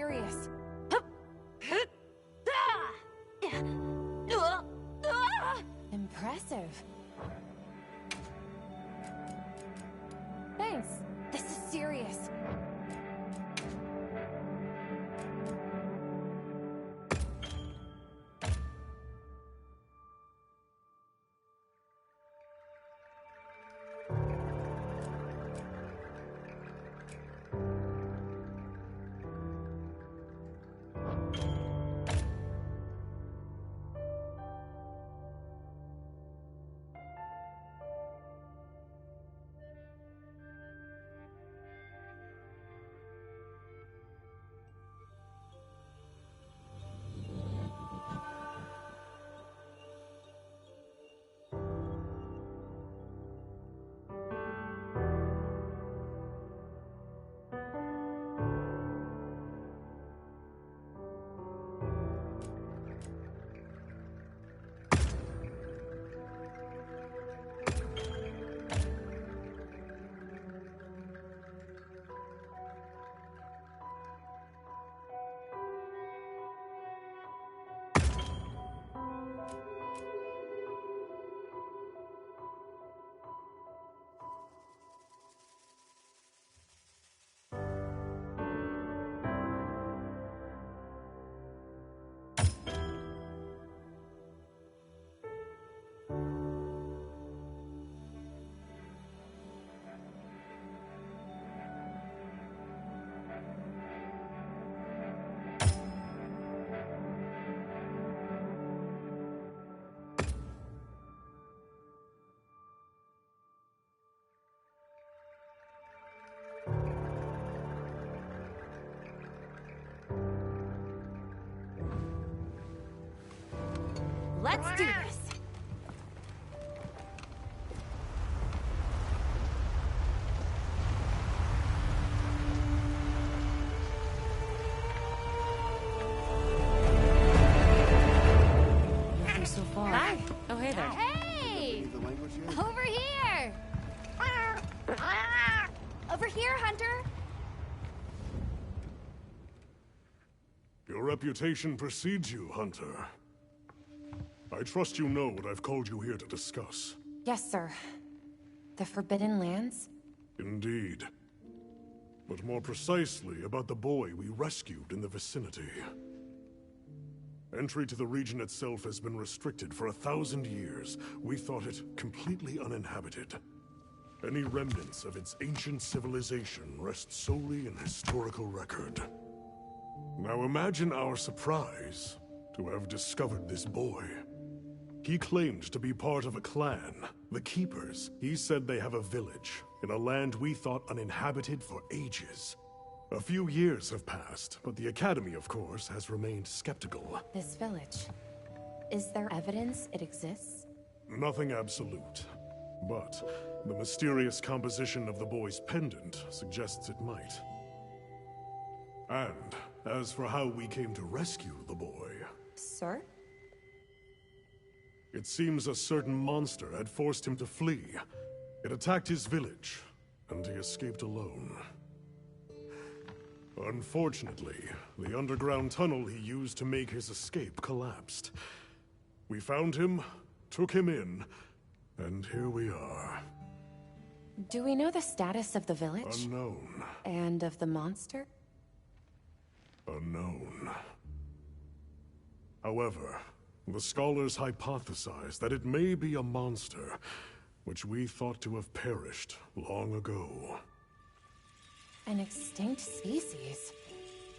serious. Impressive. Thanks. This is serious. Let's do this! Nothing so far. Hi! Oh, hey there. Hey! The language yet? Over here! Over here, Hunter! Your reputation precedes you, Hunter. I trust you know what I've called you here to discuss. Yes, sir. The Forbidden Lands? Indeed. But more precisely about the boy we rescued in the vicinity. Entry to the region itself has been restricted for 1,000 years. We thought it completely uninhabited. Any remnants of its ancient civilization rest solely in historical record. Now imagine our surprise to have discovered this boy. He claimed to be part of a clan, the Keepers. He said they have a village in a land we thought uninhabited for ages. A few years have passed, but the Academy, of course, has remained skeptical. This village. Is there evidence it exists? Nothing absolute, but the mysterious composition of the boy's pendant suggests it might. And as for how we came to rescue the boy, Sir? it seems a certain monster had forced him to flee. It attacked his village, and he escaped alone. Unfortunately, the underground tunnel he used to make his escape collapsed. We found him, took him in, and here we are. Do we know the status of the village? Unknown. And of the monster? Unknown. However, the scholars hypothesize that it may be a monster, which we thought to have perished long ago. An extinct species?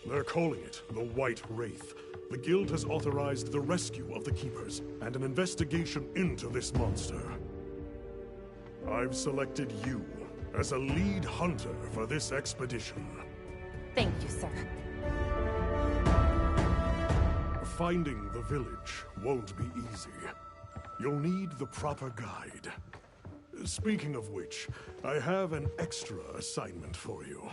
They're calling it the White Wraith. The Guild has authorized the rescue of the Keepers and an investigation into this monster. I've selected you as a lead hunter for this expedition. Thank you, sir. Finding the village won't be easy. You'll need the proper guide. Speaking of which, I have an extra assignment for you.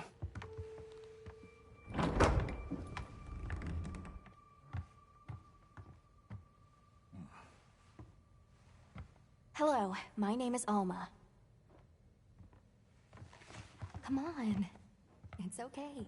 Hello, my name is Alma. Come on. It's okay.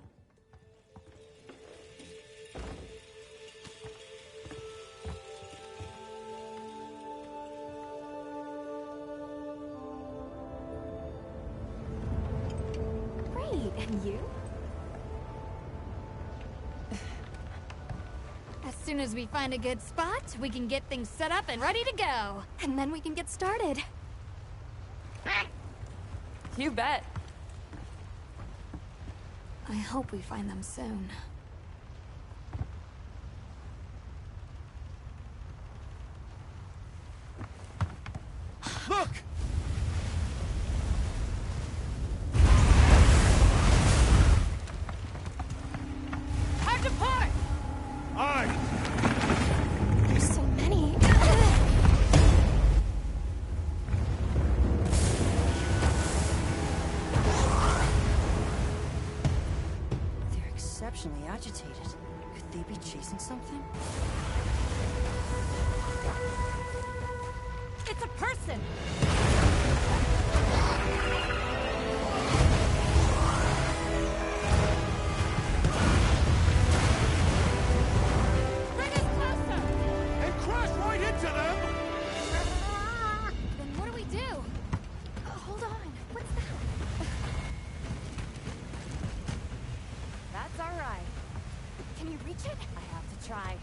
soon as we find a good spot, we can get things set up and ready to go. And then we can get started. You bet. I hope we find them soon. Look! Hard to port! Aye! There's so many. They're exceptionally agitated. Could they be chasing something? It's a person! Bring us closer! And crash right into them! Then what do we do? Hold on. What's that? That's all right. Can you reach it? I have to try.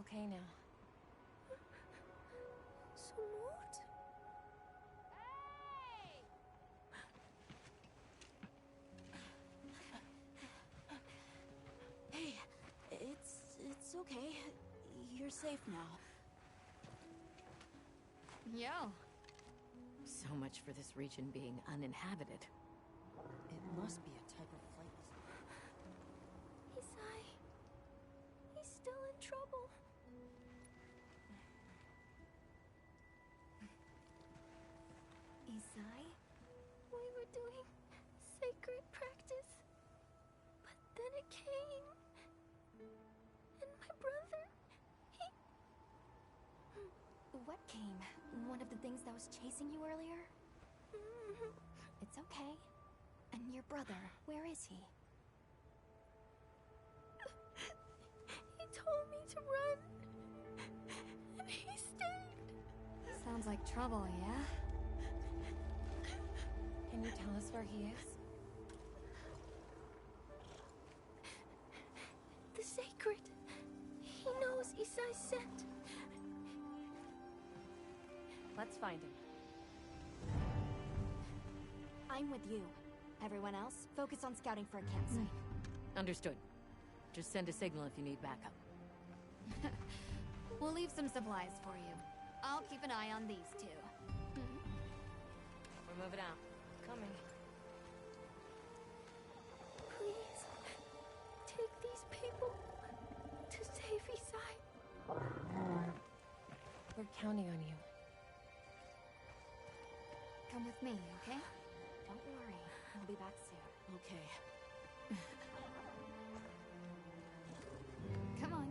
okay now. Sumut? Hey! Hey, it's okay. You're safe now. Yo. So much for this region being uninhabited. It must be a type of flightless. Isai. He's still in trouble. Isai? We were doing sacred practice. But then it came. And my brother, he... What came? One of the things that was chasing you earlier? It's okay. And your brother, where is he? He told me to run. And he stayed. Sounds like trouble, yeah? Can you tell us where he is? The sacred. He knows Isai's scent. Let's find him. I'm with you. Everyone else, focus on scouting for a campsite. Understood. Just send a signal if you need backup. We'll leave some supplies for you. I'll keep an eye on these two. We're moving out. Coming. Please, take these people to save Isai. We're counting on you. Come with me, okay? Don't worry, I'll be back soon. Okay. Come on.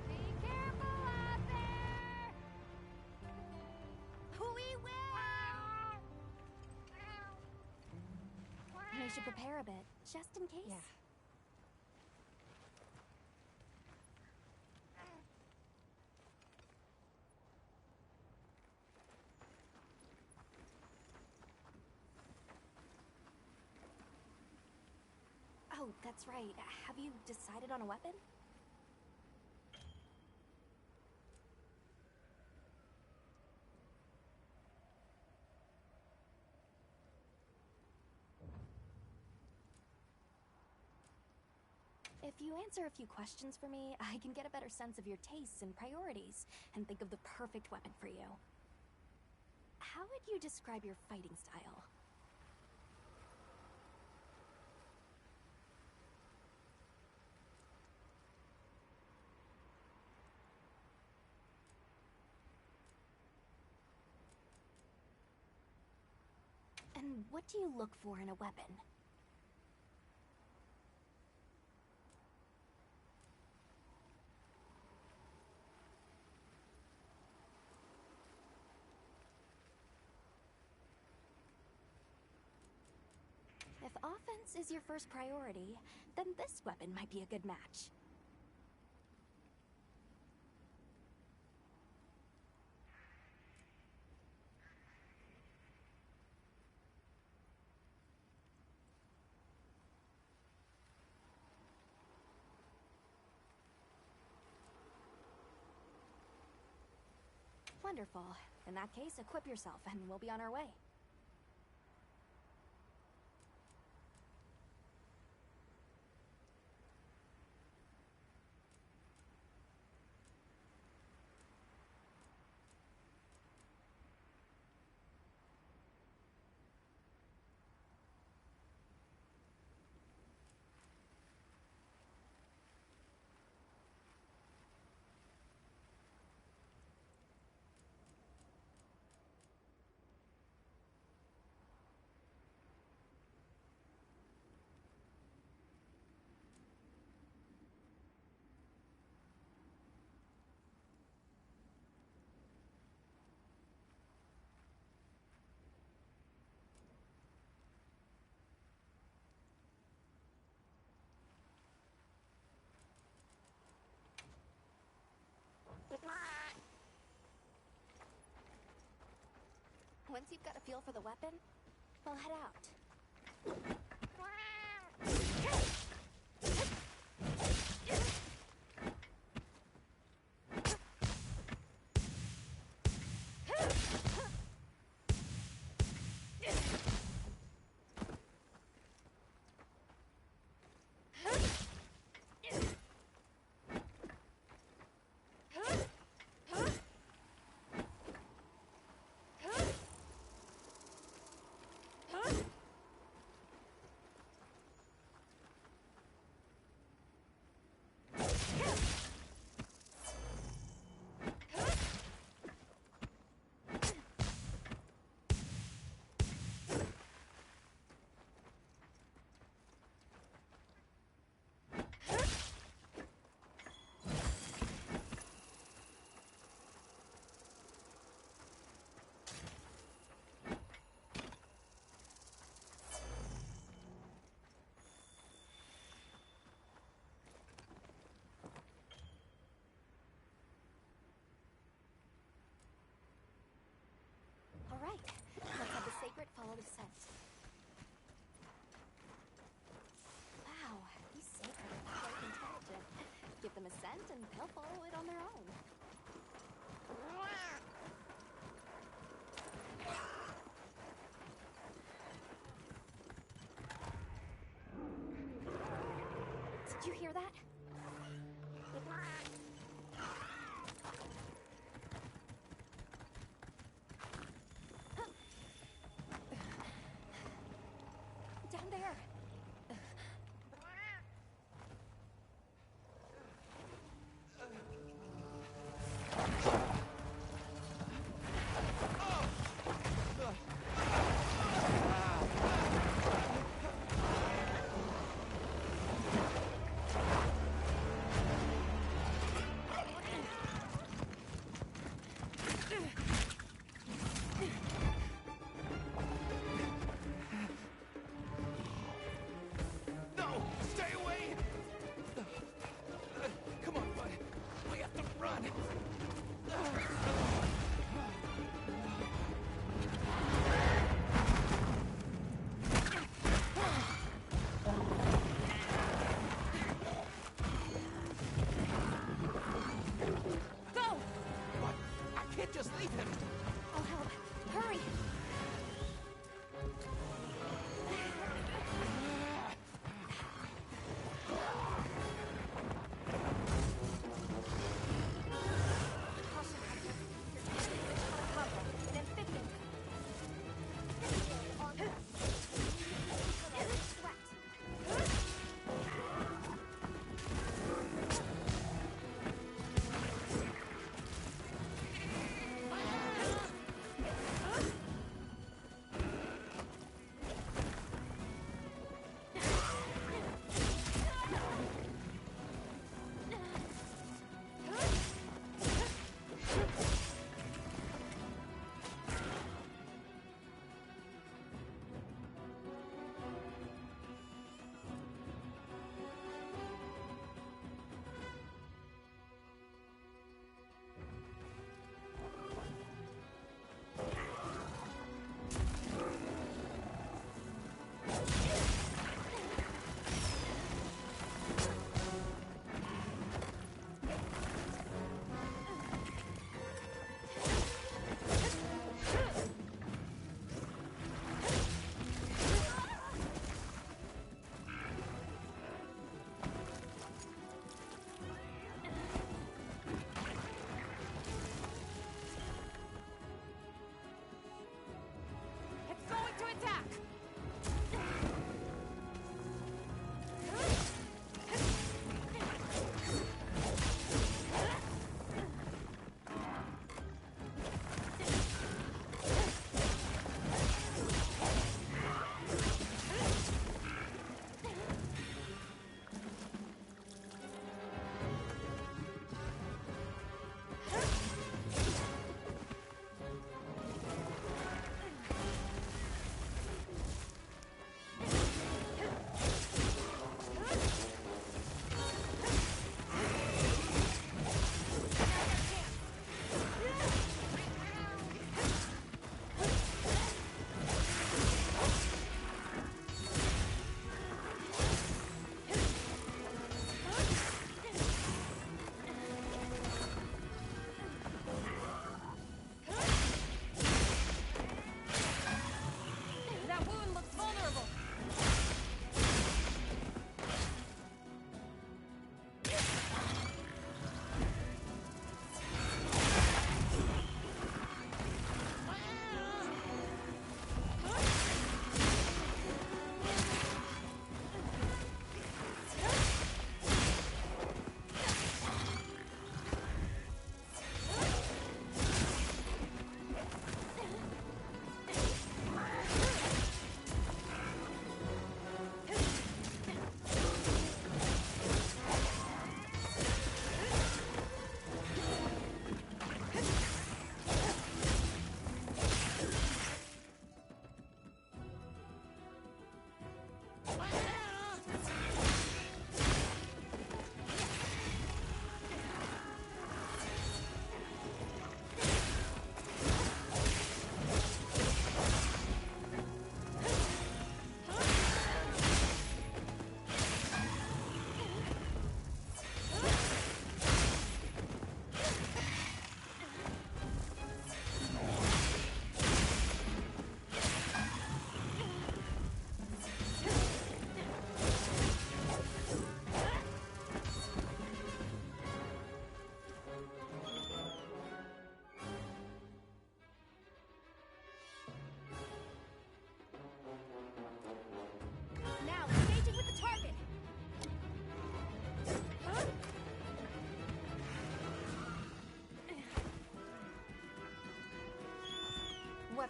Be careful out there! We will! We should prepare a bit, just in case. Yeah. Oh, that's right. Have you decided on a weapon? If you answer a few questions for me, I can get a better sense of your tastes and priorities, and think of the perfect weapon for you. How would you describe your fighting style? And what do you look for in a weapon? If offense is your first priority, then this weapon might be a good match. Wonderful. In that case, equip yourself and we'll be on our way. Once you've got a feel for the weapon, we'll head out. scent and they'll follow it on their own. Did you hear that? Down there.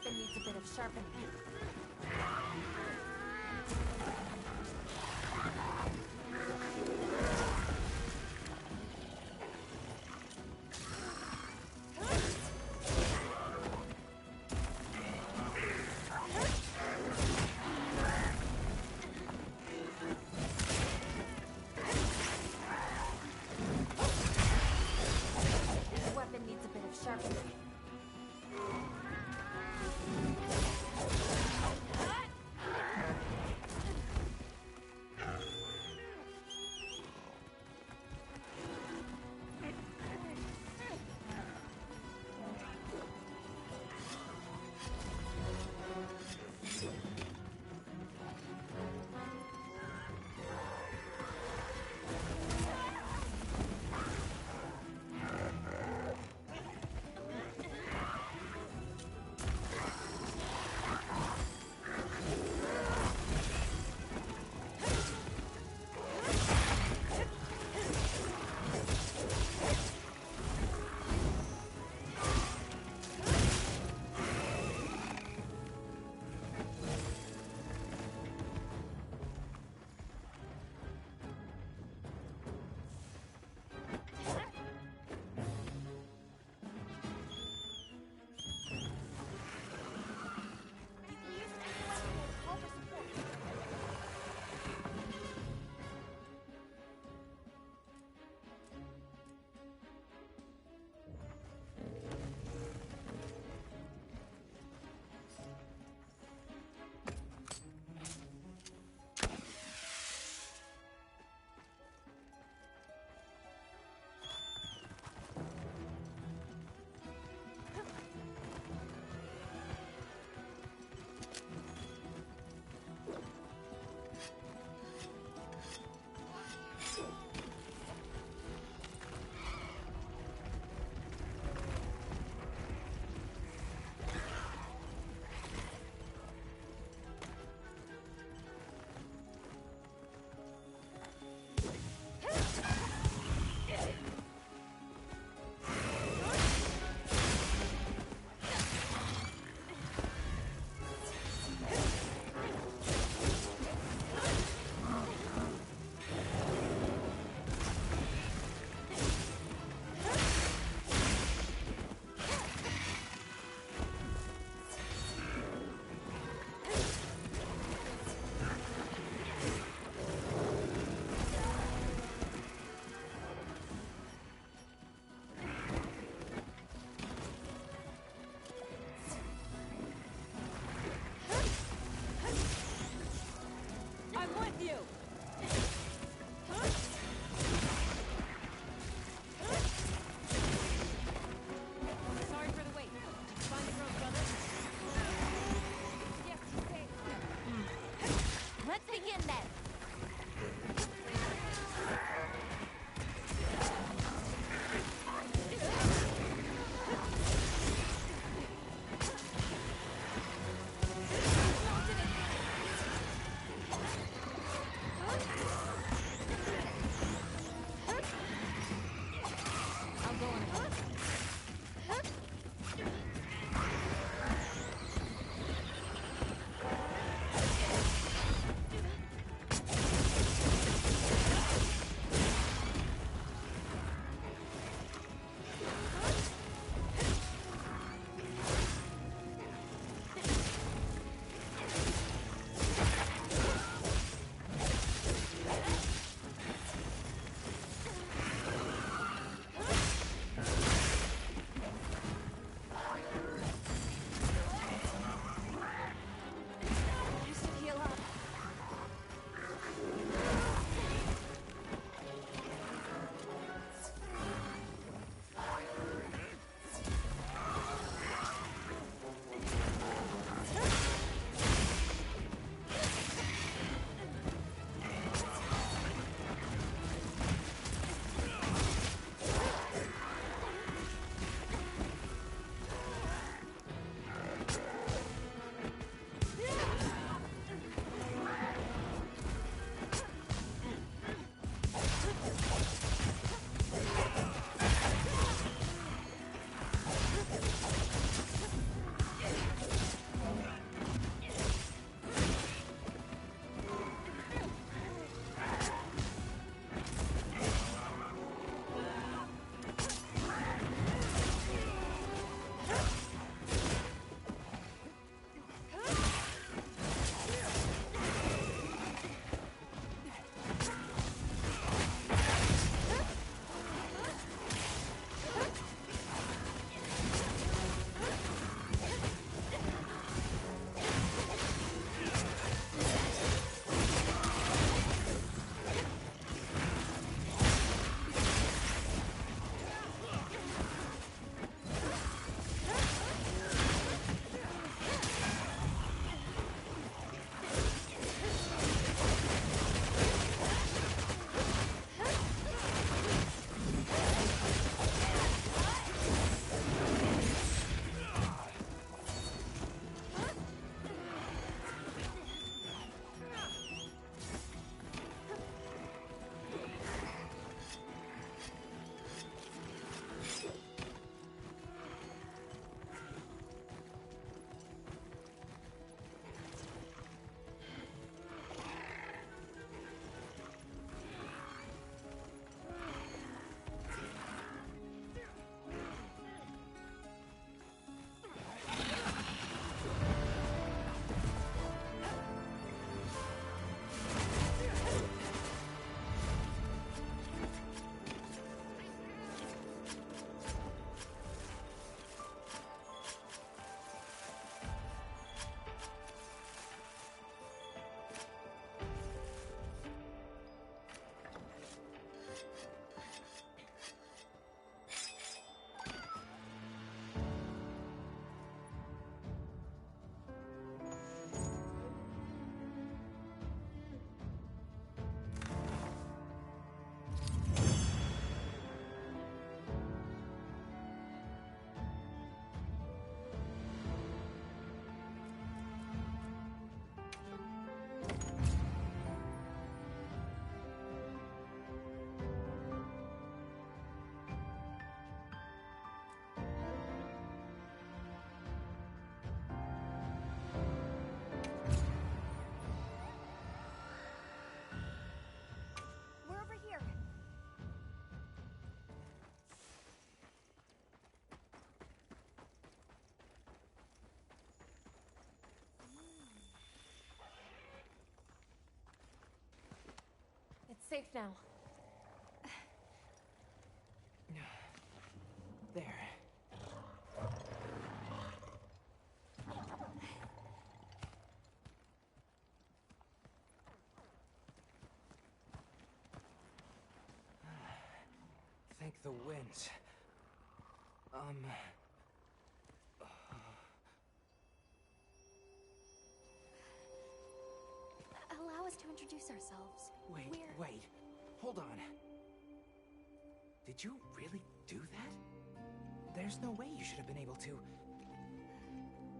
weapon needs a bit of sharpening. Weapon needs a bit of sharpening. safe now. There. Thank the winds. Allow us to introduce ourselves. Wait. Hold on. Did you really do that? There's no way you should have been able to.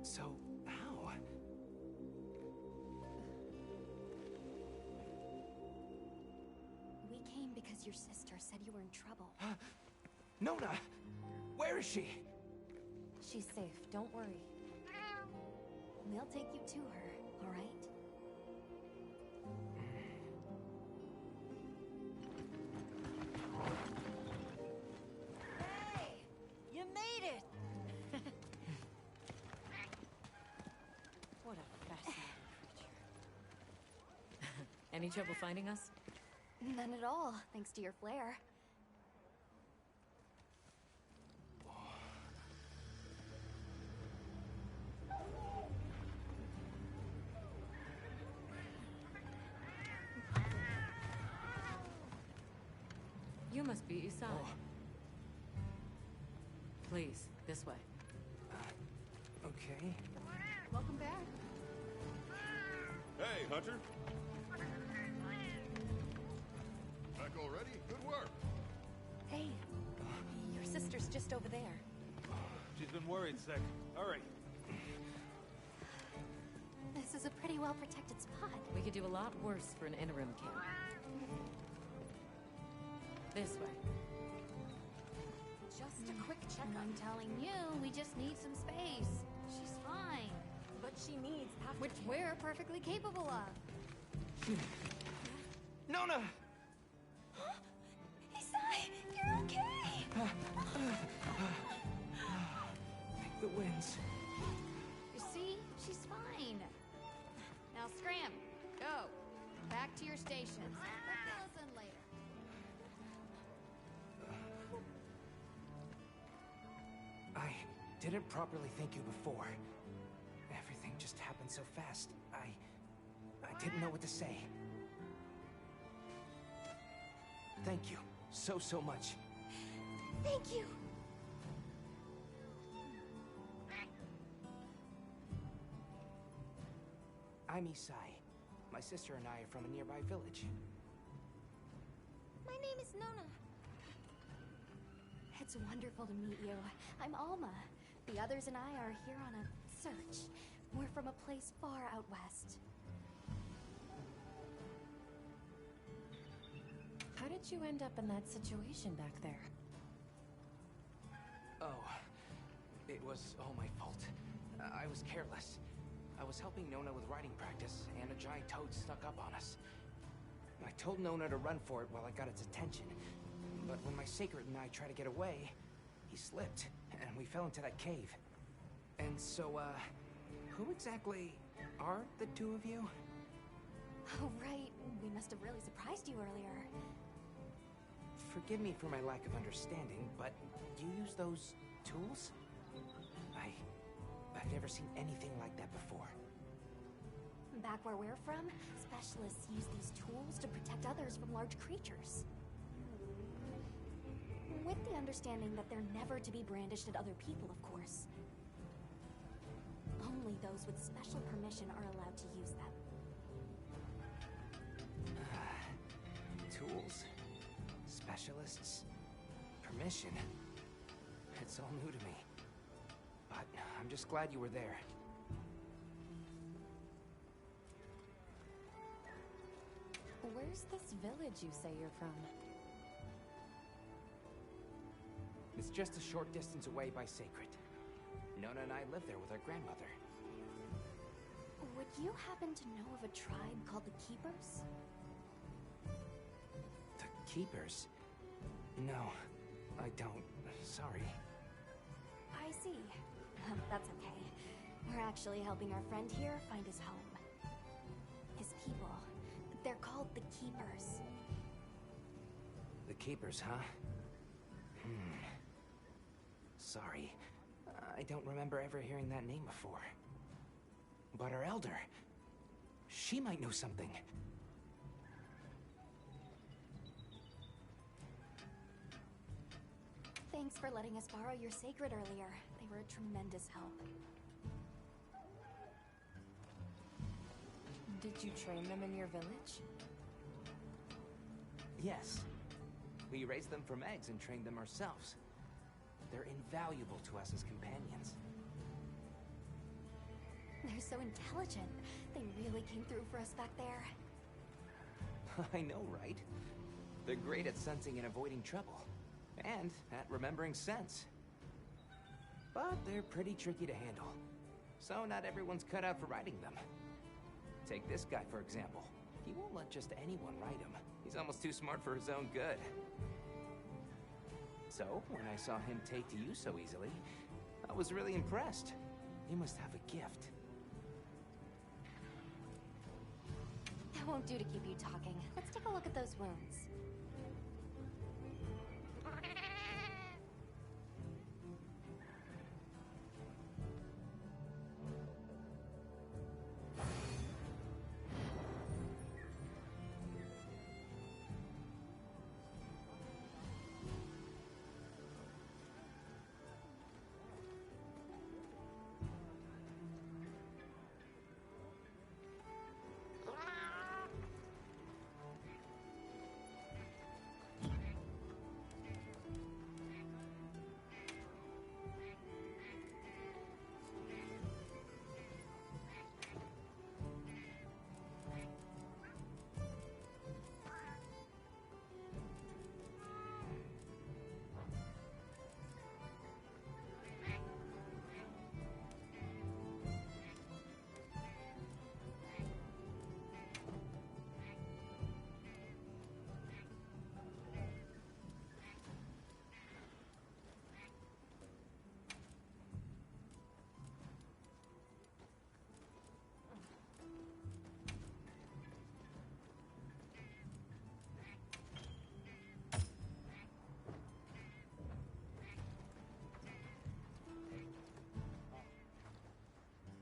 So, how? We came because your sister said you were in trouble. Nona! Where is she? She's safe, don't worry. We'll take you to her, all right? Hey! You made it! What a fascinating creature. Any trouble finding us? None at all, thanks to your flair. You must be Isai. Oh. Please, this way. Okay. Welcome back. Hey, Hunter. Back already? Good work. Hey, your sister's just over there. She's been worried sick. Hurry. This is a pretty well-protected spot. We could do a lot worse for an interim camp. This way. Just a quick checkup. I'm telling you, we just need some space. She's fine. But she needs Which we're perfectly capable of. Nona! Isai, you're okay! Thank the winds. You see? She's fine. Now scram. Go. Back to your stations. We'll fill us in later. I didn't properly thank you before. Everything just happened so fast. I didn't know what to say. Thank you so much. Thank you! I'm Isai. My sister and I are from a nearby village. My name is Nona. It's wonderful to meet you. I'm Alma. The others and I are here on a search. We're from a place far out west. How did you end up in that situation back there? Oh, it was all my fault. I was careless. I was helping Nona with riding practice, and a giant toad snuck up on us. I told Nona to run for it while I got its attention, but when my sacred and I tried to get away, he slipped, and we fell into that cave. And so, who exactly are the two of you? Oh, right. We must have really surprised you earlier. Forgive me for my lack of understanding, but you use those tools? I've never seen anything like that before. Back where we're from, specialists use these tools to protect others from large creatures. With the understanding that they're never to be brandished at other people, of course. Only those with special permission are allowed to use them. Tools? Specialists? Permission? It's all new to me. But I'm just glad you were there. Where's this village you say you're from? It's just a short distance away by Sacred. Nona and I live there with our grandmother. Would you happen to know of a tribe called the Keepers? The Keepers? No, I don't. Sorry. I see. That's okay. We're actually helping our friend here find his home. His people. They're called the Keepers. Keepers, huh? Sorry. I don't remember ever hearing that name before. But our elder... she might know something. Thanks for letting us borrow your sacred earlier. They were a tremendous help. Did you train them in your village? Yes. We raised them from eggs and trained them ourselves. They're invaluable to us as companions. They're so intelligent. They really came through for us back there. I know, right? They're great at sensing and avoiding trouble. And at remembering scents. But they're pretty tricky to handle. So not everyone's cut out for riding them. Take this guy, for example. He won't let just anyone ride him. He's almost too smart for his own good. So, when I saw him take to you so easily, I was really impressed. He must have a gift. That won't do to keep you talking. Let's take a look at those wounds.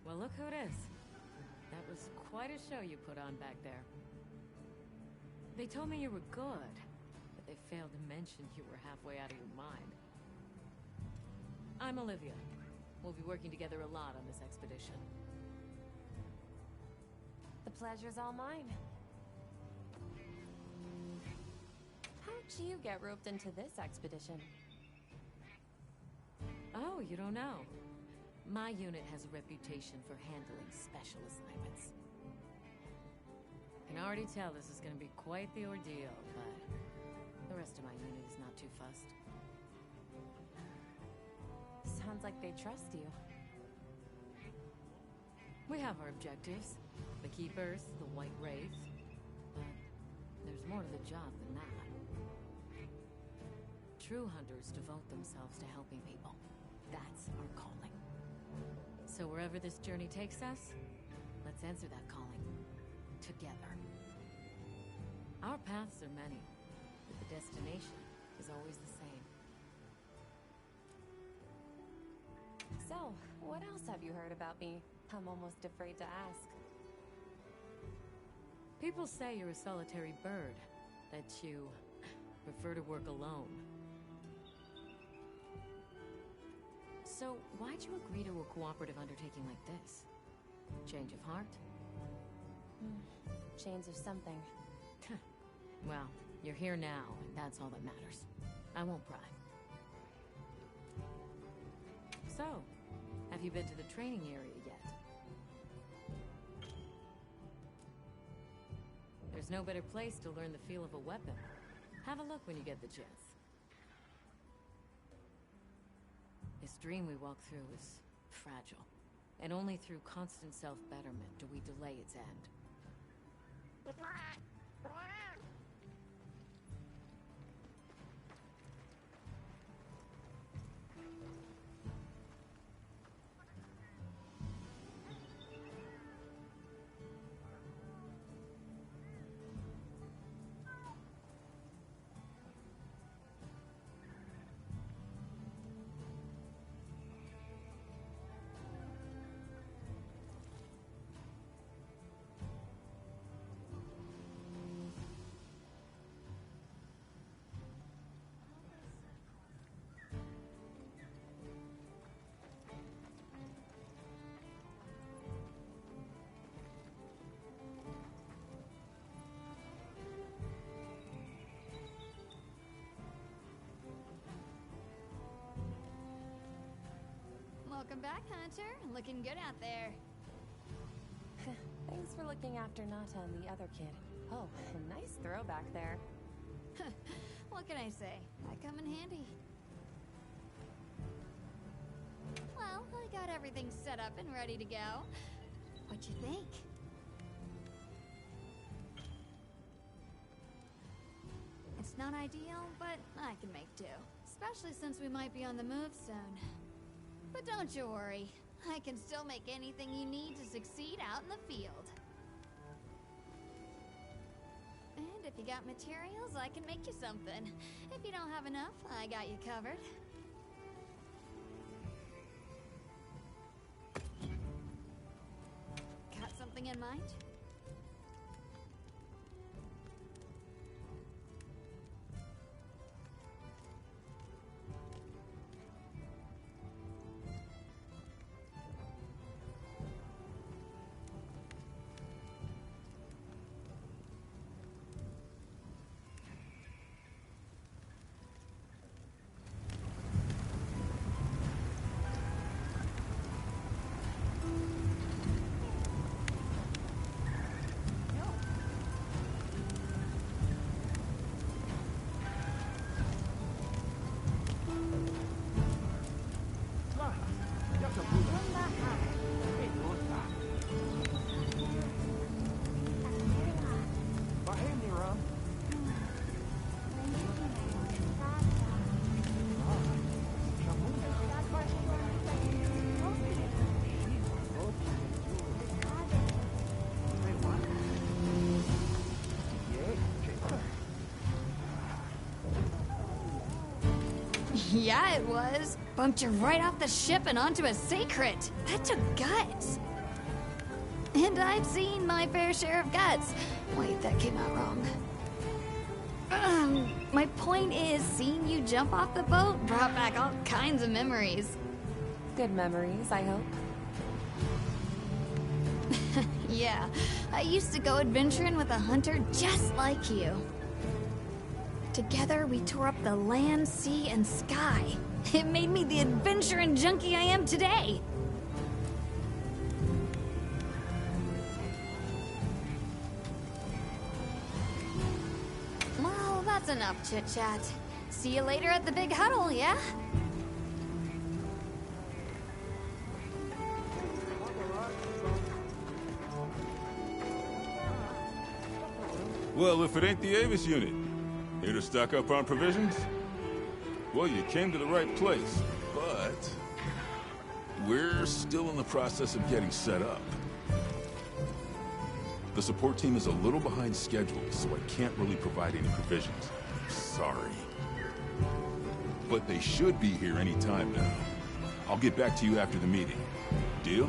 Well, look who it is. That was quite a show you put on back there. They told me you were good, but they failed to mention you were halfway out of your mind. I'm Olivia. We'll be working together a lot on this expedition. The pleasure's all mine. How'd you get roped into this expedition? Oh, you don't know? My unit has a reputation for handling special assignments. I can already tell this is going to be quite the ordeal, but the rest of my unit is not too fussed. Sounds like they trust you. We have our objectives. The Keepers, the White Wraith. But there's more to the job than that. True hunters devote themselves to helping people. That's our calling. So wherever this journey takes us, let's answer that calling. Together. Our paths are many, but the destination is always the same. So, what else have you heard about me? I'm almost afraid to ask. People say you're a solitary bird, that you prefer to work alone. So, why'd you agree to a cooperative undertaking like this? Change of heart? Chains of something. Well, you're here now, and that's all that matters. I won't pry. So, have you been to the training area yet? There's no better place to learn the feel of a weapon. Have a look when you get the chance. This dream we walk through is fragile, and only through constant self-betterment do we delay its end. Welcome back, Hunter. Looking good out there. Thanks for looking after Nata and the other kid. Oh, nice throwback there. What can I say? I come in handy. Well, I got everything set up and ready to go. What'd you think? It's not ideal, but I can make do. Especially since we might be on the move soon. But don't you worry. I can still make anything you need to succeed out in the field. And if you got materials, I can make you something. If you don't have enough, I got you covered. Got something in mind? Yeah, it was. Bumped you right off the ship and onto a sacred. That took guts. And I've seen my fair share of guts. Wait, that came out wrong. My point is, seeing you jump off the boat brought back all kinds of memories. Good memories, I hope. Yeah, I used to go adventuring with a hunter just like you. Together, we tore up the land, sea, and sky. It made me the adventuring junkie I am today. Well, that's enough chit-chat. See you later at the big huddle, yeah? Well, if it ain't the Avis unit, here to stock up on provisions? Well, you came to the right place, but we're still in the process of getting set up. The support team is a little behind schedule, so I can't really provide any provisions. Sorry. But they should be here any time now. I'll get back to you after the meeting. Deal?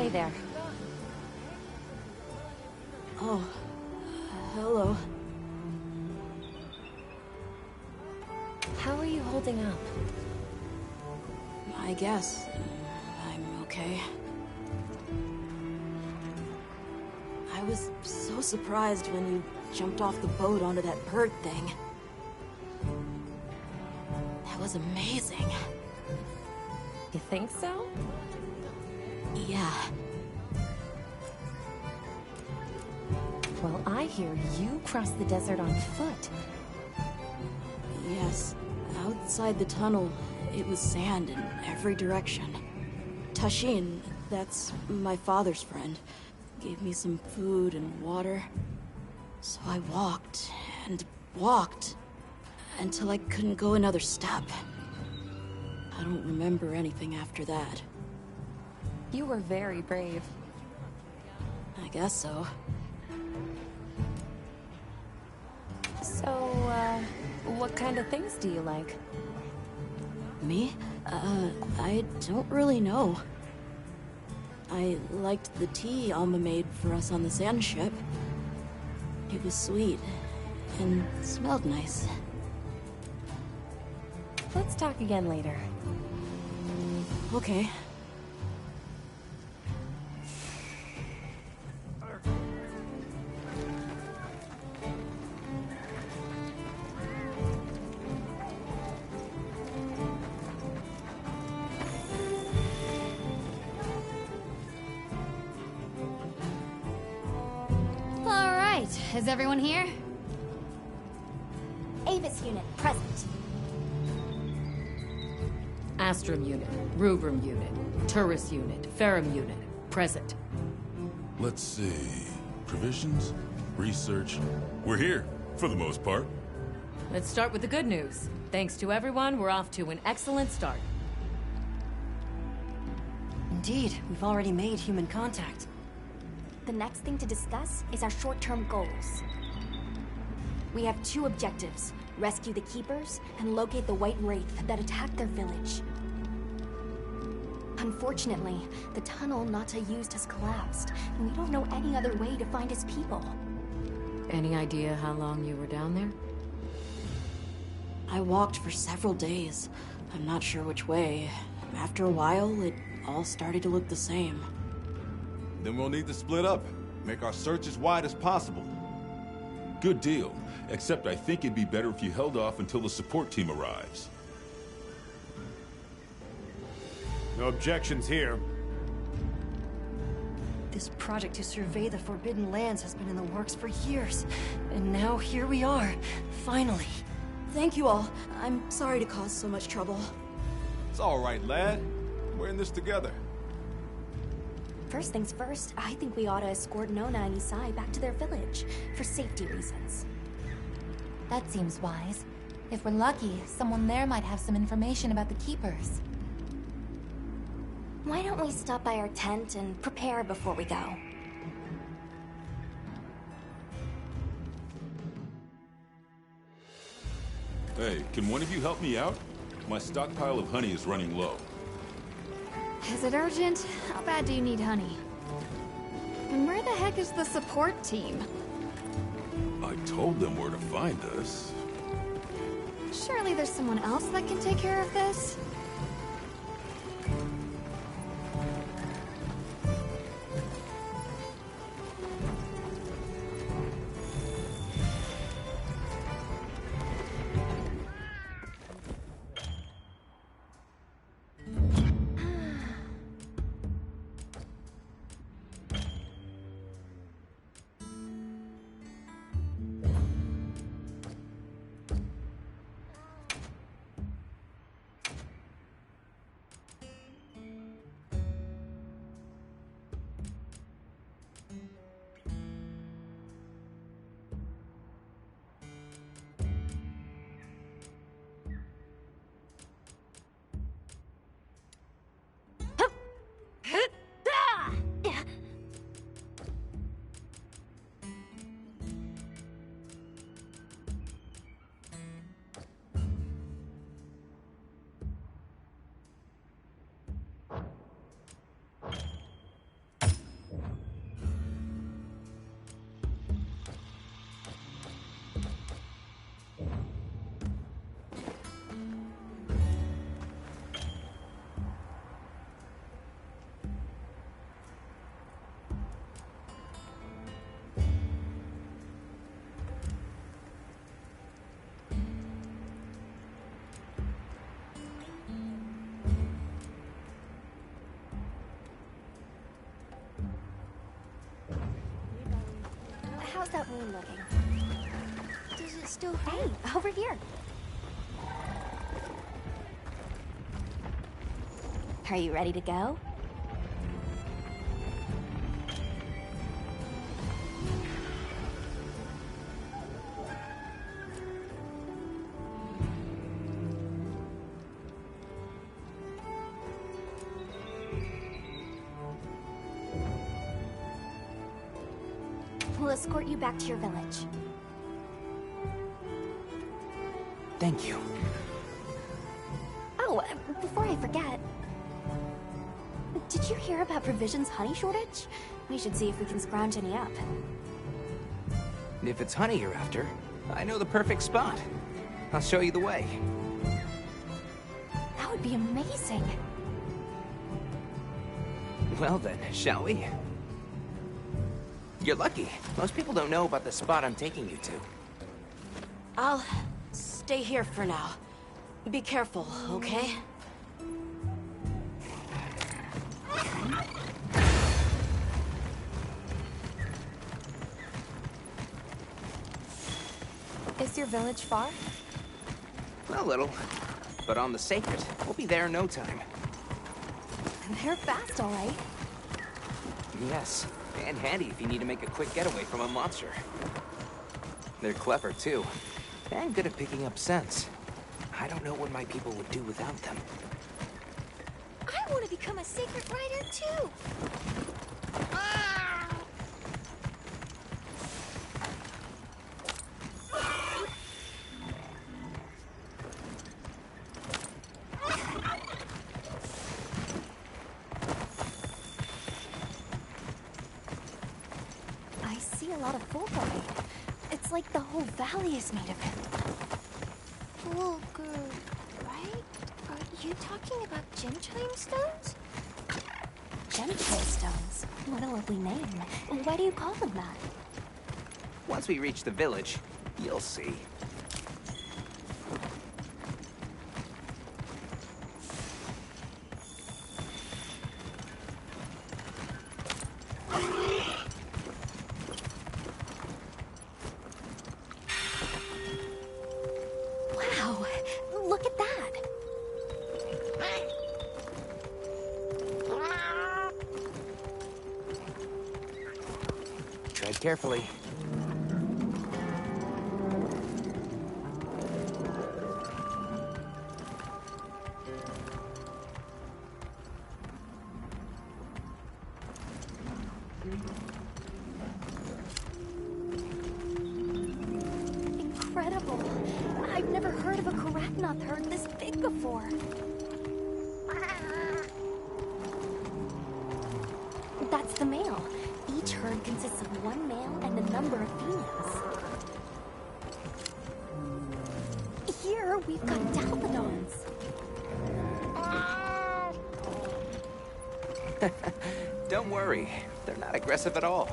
Hey there. Oh, hello. How are you holding up? I guess I'm okay. I was so surprised when you jumped off the boat onto that bird thing. That was amazing. You think so? Yeah. Well, I hear you crossed the desert on foot. Yes. Outside the tunnel, it was sand in every direction. Tashin, that's my father's friend, gave me some food and water. So I walked and walked until I couldn't go another step. I don't remember anything after that. You were very brave. I guess so. So, what kind of things do you like? Me? I don't really know. I liked the tea Alma made for us on the sand ship. It was sweet and smelled nice. Let's talk again later. Okay. All right, is everyone here? Avis unit, present. Astrum unit, Rubrum unit, Turris unit, Ferrum unit, present. Let's see. Provisions? Research? We're here, for the most part. Let's start with the good news. Thanks to everyone, we're off to an excellent start. Indeed, we've already made human contact. The next thing to discuss is our short-term goals. We have two objectives: rescue the Keepers and locate the White Wraith that attacked their village. Unfortunately, the tunnel Nata used has collapsed, and we don't know any other way to find his people. Any idea how long you were down there? I walked for several days. I'm not sure which way. After a while, it all started to look the same. Then we'll need to split up. Make our search as wide as possible. Good deal. Except I think it'd be better if you held off until the support team arrives. No objections here. This project to survey the Forbidden Lands has been in the works for years. And now here we are, finally. Thank you all. I'm sorry to cause so much trouble. It's all right, lad. We're in this together. First things first, I think we ought to escort Nona and Isai back to their village, for safety reasons. That seems wise. If we're lucky, someone there might have some information about the Keepers. Why don't we stop by our tent and prepare before we go? Hey, can one of you help me out? My stockpile of honey is running low. Is it urgent? How bad do you need honey? And where the heck is the support team? I told them where to find us. Surely there's someone else that can take care of this? How's that wound looking? Does it still Hey, hurt? over here. Are you ready to go? We'll escort you back to your village. Thank you. Oh, before I forget, did you hear about Provision's honey shortage? We should see if we can scrounge any up. If it's honey you're after, I know the perfect spot. I'll show you the way. That would be amazing. Well then, shall we? You're lucky. Most people don't know about the spot I'm taking you to. I'll stay here for now. Be careful, okay? Is your village far? A little. But on the Sacred, we'll be there in no time. They're fast, all right. Yes, and handy if you need to make a quick getaway from a monster. They're clever, too. And good at picking up scents. I don't know what my people would do without them. I want to become a sacred rider too. I see a lot of fulgurite. It's like the whole valley is made of it. Fulgur, right? Are you talking about Genchime stones? Gemstone stones. What a lovely name. Why do you call them that? Once we reach the village, you'll see. Wow, look at that. Tread carefully. Incredible. I've never heard of a Karaknoth herd this big before. That's the male. Each herd consists of one male and a number of females. Here, we've got Dalphodons. Don't worry, they're not aggressive at all.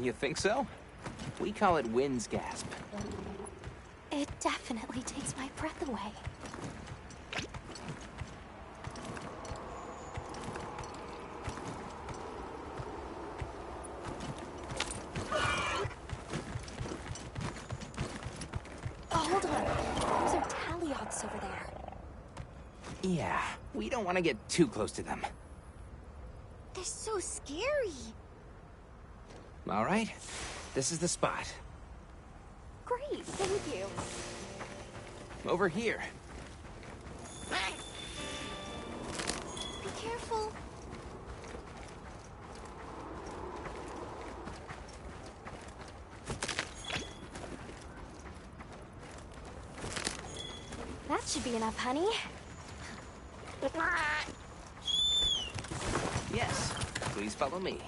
You think so? We call it Wind's Gasp. It definitely takes my breath away. Oh, hold on. Those are Taliots over there. Yeah, we don't want to get too close to them. They're so scary. All right, this is the spot. Great, thank you. Over here. Be careful. That should be enough, honey. Yes, please follow me.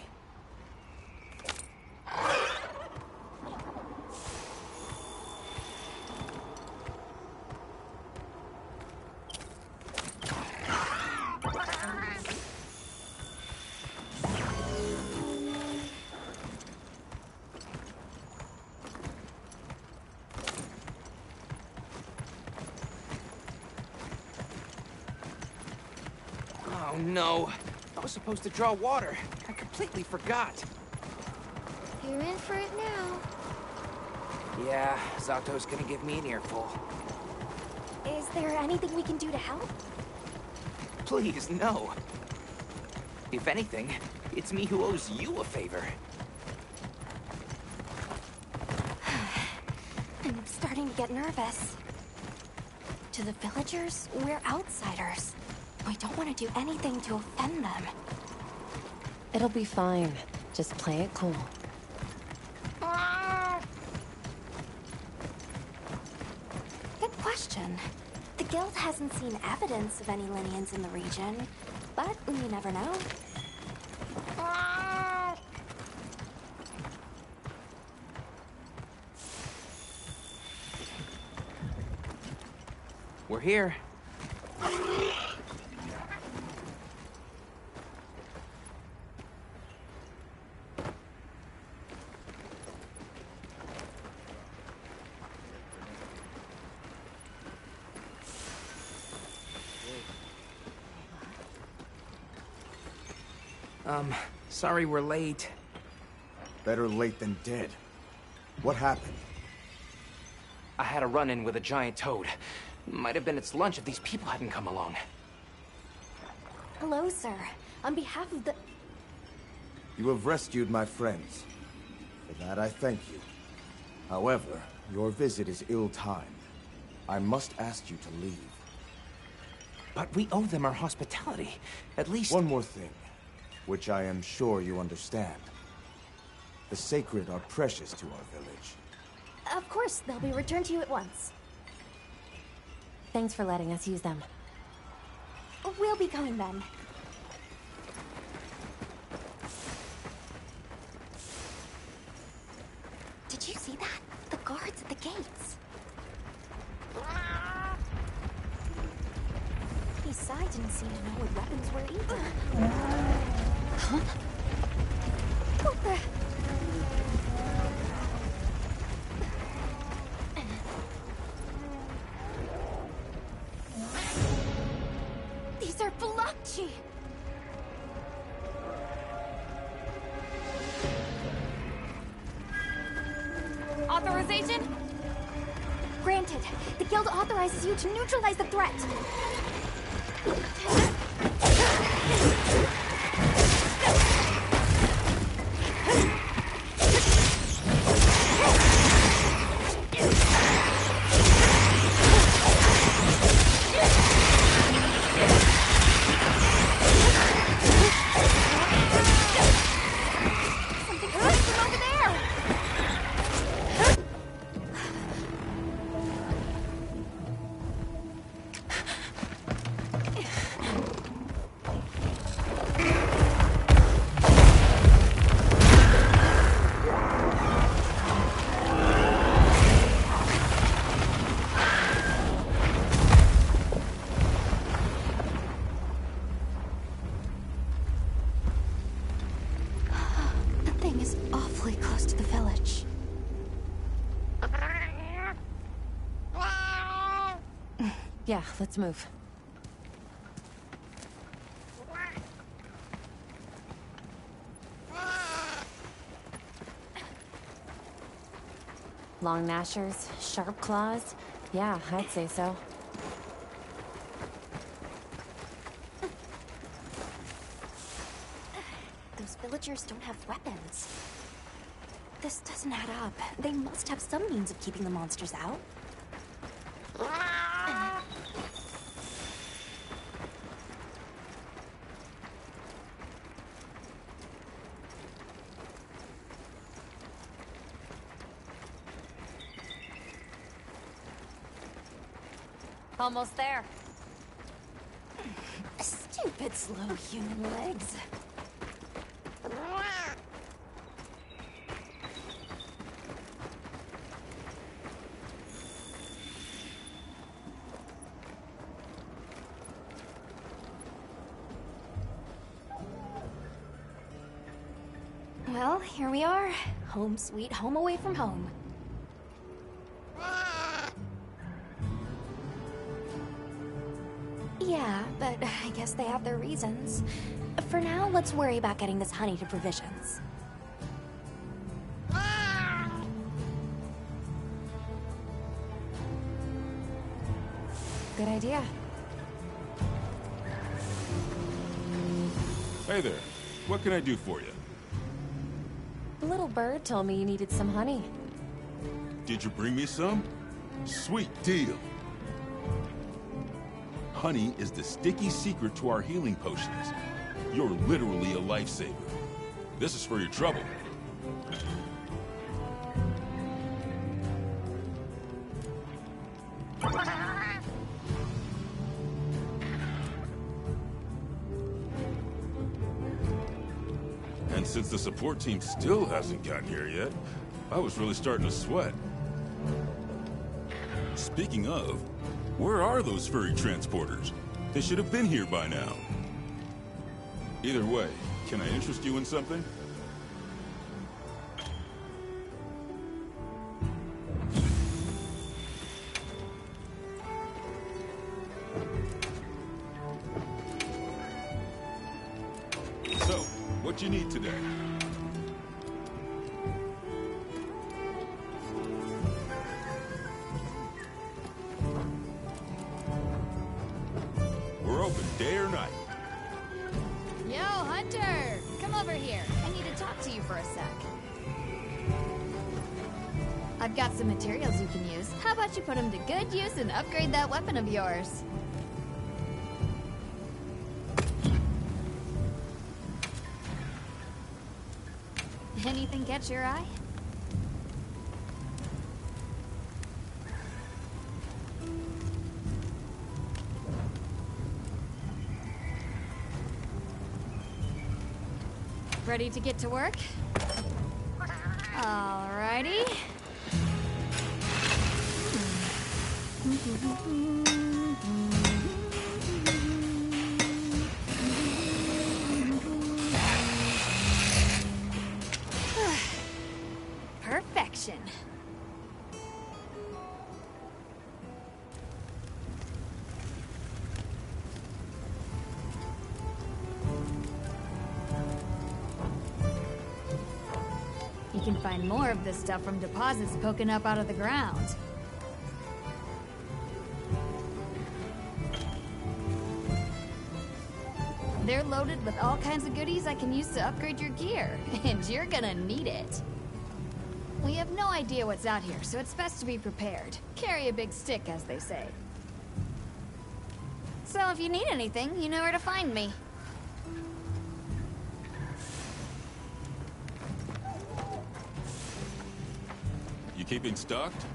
no. I was supposed to draw water. I completely forgot. You're in for it now. Yeah, Zato's gonna give me an earful. Is there anything we can do to help? Please, no. If anything, it's me who owes you a favor. I'm starting to get nervous. To the villagers, we're outsiders. We don't want to do anything to offend them. It'll be fine. Just play it cool. Good question. The guild hasn't seen evidence of any Linians in the region, but you never know. We're here. Sorry we're late. Better late than dead. What happened? I had a run-in with a giant toad. Might have been its lunch if these people hadn't come along. Hello, sir. On behalf of the... You have rescued my friends. For that I thank you. However, your visit is ill-timed. I must ask you to leave. But we owe them our hospitality. At least... One more thing, which I am sure you understand. The sacred are precious to our village. Of course, they'll be returned to you at once. Thanks for letting us use them. We'll be going then. Did you see that? The guards at the gates. Besides, didn't seem to know what weapons were either. Huh? What the... These are Balochi! Authorization? Granted. The guild authorizes you to neutralize the threat. Yeah, let's move. Long gnashers, sharp claws. Yeah, I'd say so. Those villagers don't have weapons. This doesn't add up. They must have some means of keeping the monsters out. Almost there. Stupid slow human legs. Well, here we are. Home sweet home away from home. Yeah, but I guess they have their reasons. For now, let's worry about getting this honey to provisions. Good idea. Hey there. What can I do for you? The little bird told me you needed some honey. Did you bring me some? Sweet deal. Honey is the sticky secret to our healing potions. You're literally a lifesaver. This is for your trouble. And since the support team still hasn't gotten here yet, I was really starting to sweat. Speaking of, where are those furry transporters? They should have been here by now. Either way, can I interest you in something? So, what you need today? We're open day or night. Yo, Hunter! Come over here. I need to talk to you for a sec. I've got some materials you can use. How about you put them to good use and upgrade that weapon of yours? Anything catch your eye? Ready to get to work? Alrighty. Perfection. You can find more of this stuff from deposits poking up out of the ground. They're loaded with all kinds of goodies I can use to upgrade your gear, and you're gonna need it. We have no idea what's out here, so it's best to be prepared. Carry a big stick, as they say. So if you need anything, you know where to find me. You keeping stocked?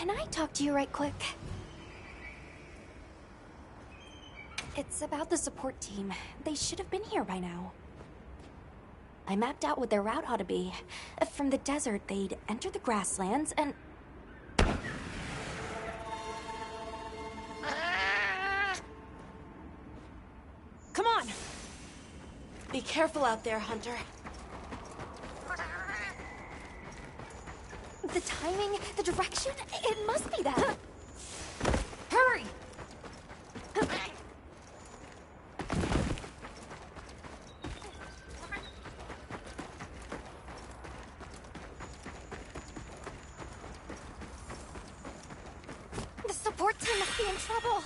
Can I talk to you right quick? It's about the support team. They should have been here by now. I mapped out what their route ought to be. From the desert, they'd enter the grasslands and... Come on! Be careful out there, Hunter. The timing, the direction, it must be that. Hurry! The support team must be in trouble.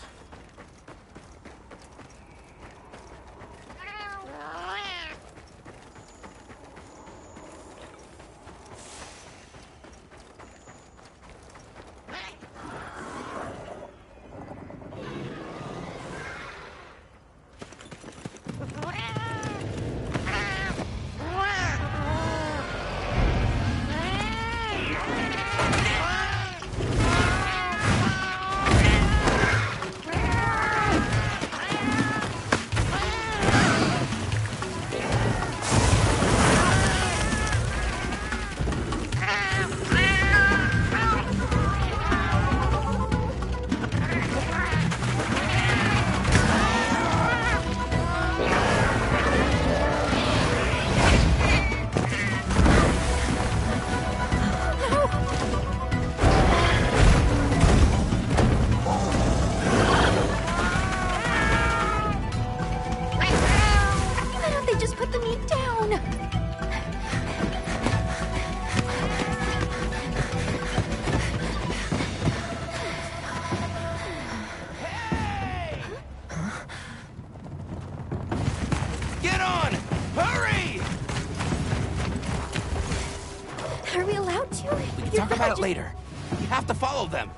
Talk about it later. You have to follow them.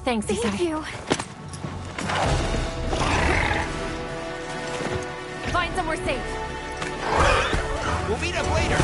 Thanks, Isai. Thank you. Find somewhere safe. We'll meet up later.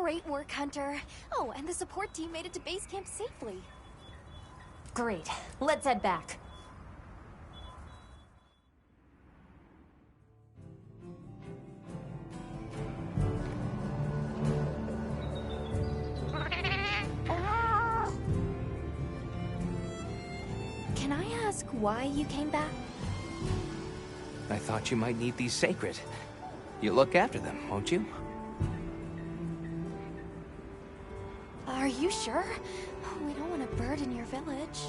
Great work, Hunter. Oh, and the support team made it to base camp safely. Great. Let's head back. Can I ask why you came back? I thought you might need these sacred. You'll look after them, won't you? Are you sure? We don't want to burden your village.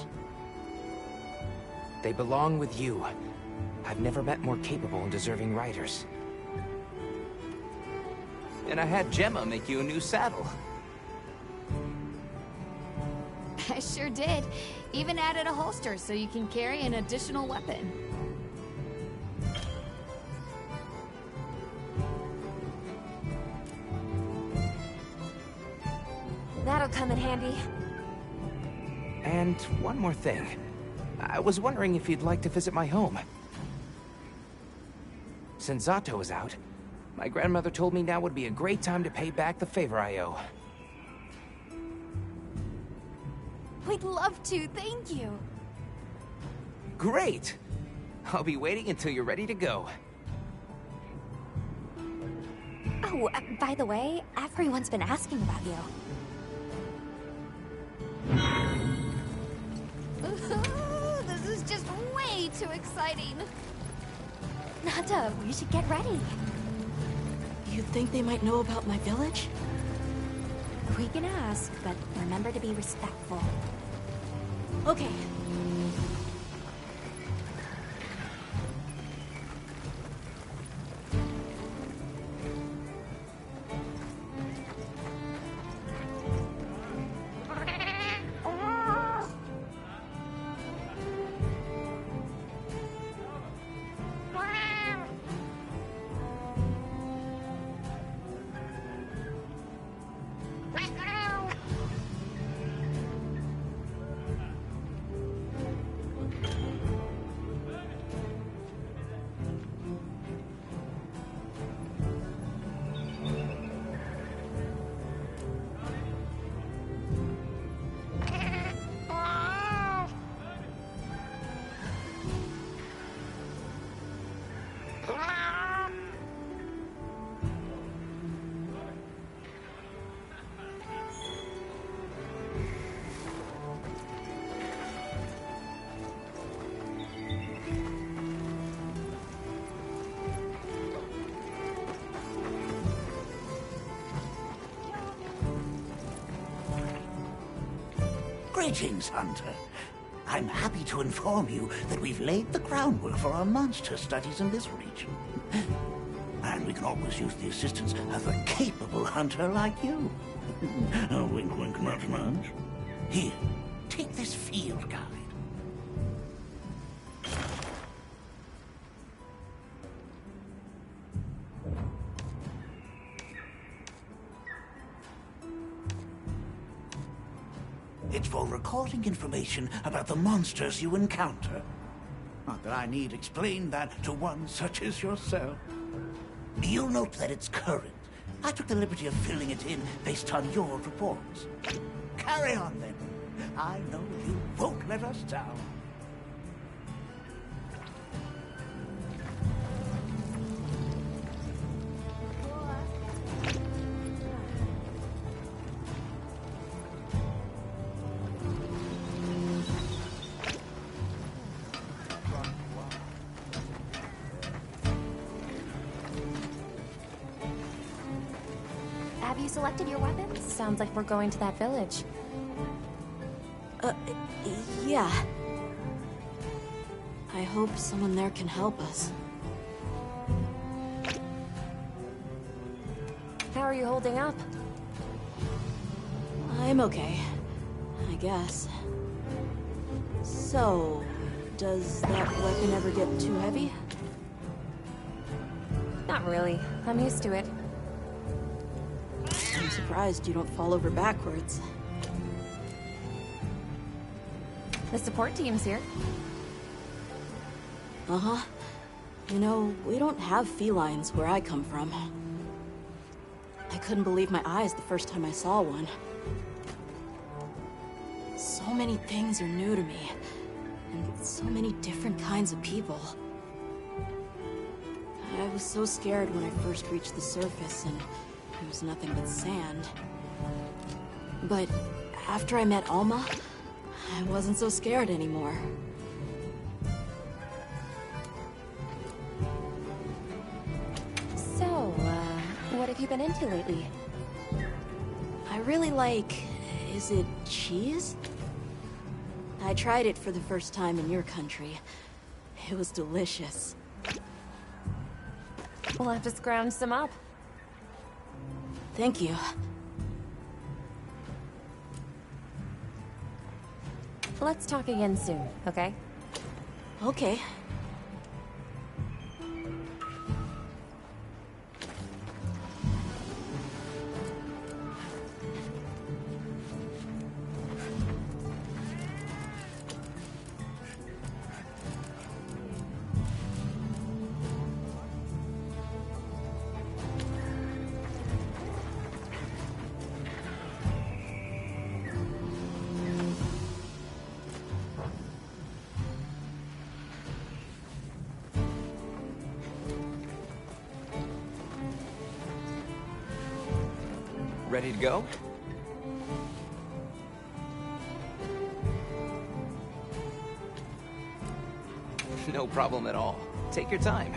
They belong with you. I've never met more capable and deserving riders. And I had Gemma make you a new saddle. I sure did. Even added a holster so you can carry an additional weapon. That'll come in handy. And one more thing. I was wondering if you'd like to visit my home. Since Zato is out, my grandmother told me now would be a great time to pay back the favor I owe. We'd love to, thank you. Great! I'll be waiting until you're ready to go. Oh, by the way, everyone's been asking about you. Ooh, this is just way too exciting. Nada, we should get ready. You think they might know about my village? We can ask, but remember to be respectful. Okay. Greetings, Hunter. I'm happy to inform you that we've laid the groundwork for our monster studies in this region. And we can always use the assistance of a capable hunter like you. Oh, wink, wink, nudge, nudge. Here, take this field guide. It's for recording information about the monsters you encounter. Not that I need explain that to one such as yourself. You'll note that it's current. I took the liberty of filling it in based on your reports. Carry on, then. I know you won't let us down. Have you selected your weapons? Sounds like we're going to that village. Yeah. I hope someone there can help us. How are you holding up? I'm okay. I guess. So, does that weapon ever get too heavy? Not really. I'm used to it. I'm surprised you don't fall over backwards. The support team's here. Uh-huh. You know, we don't have felines where I come from. I couldn't believe my eyes the first time I saw one. So many things are new to me, and so many different kinds of people. I was so scared when I first reached the surface, and there was nothing but sand. But after I met Alma, I wasn't so scared anymore. So, what have you been into lately? I really like... is it cheese? I tried it for the first time in your country. It was delicious. We'll have to scrounge some up. Thank you. Let's talk again soon, okay? Okay. Ready to go? No problem at all. Take your time.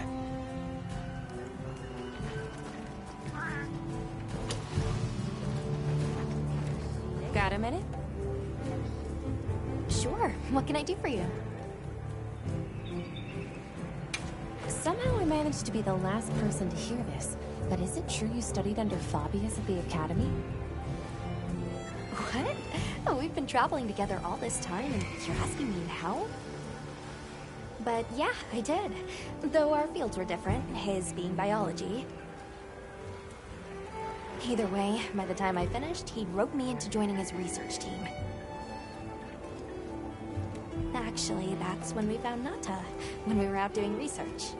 Got a minute? Sure. What can I do for you? Somehow I managed to be the last person to hear this, but is it true you studied under Fabius at the Academy? What? Oh, we've been traveling together all this time, and you're asking me how? But yeah, I did. Though our fields were different, his being biology. Either way, by the time I finished, he roped me into joining his research team. Actually, that's when we found Nata, when we were out doing research.